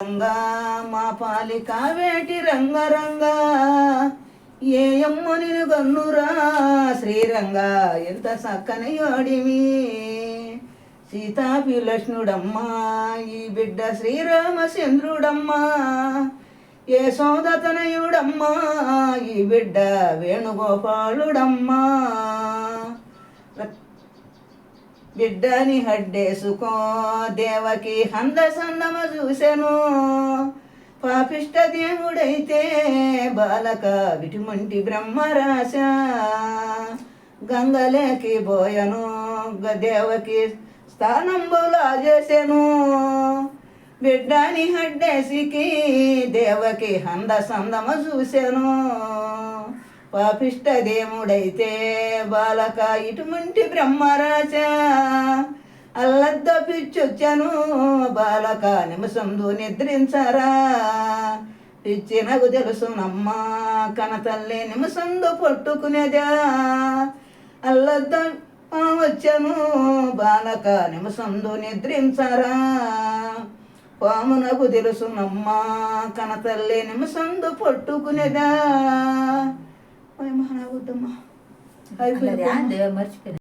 రంగా మా పాలిక వేటి రంగరంగా ఏ అమ్మని గన్నురా శ్రీరంగా ఎంత చక్కని యోడివి సీతాభిలక్ష్ణుడమ్మా ఈ బిడ్డ శ్రీరామచంద్రుడమ్మా ఏ సోదతనయుడమ్మా ఈ బిడ్డ వేణుగోపాలుడమ్మా బిడ్డని హడ్డేసుకో దేవకి హందసందమ చూసెను పాపిష్ట దేవుడైతే బాలక విటుమంటి బ్రహ్మరాశ గంగలేకి బోయను దేవకి స్థానంబులా చేసెను బిడ్డని హడ్డేసికి దేవకి హందసందమ చూసెను పాపిష్ట దేవుడైతే బాలక ఇటుమంటి బ్రహ్మరాజ అల్లద్ద పిచ్చొచ్చాను బాలక నిమిషందు నిద్రించరా పిచ్చి నాకు తెలుసునమ్మా కనతల్లి నిమిషందు పట్టుకునేదా అల్లద్ద వచ్చాను బాలక నిమిషందు నిద్రించరా పామునకు తెలుసునమ్మా కనతల్లి నిమిషందు పట్టుకునేదా మహానాగుద్దమ్మా మర్చిపోయింది.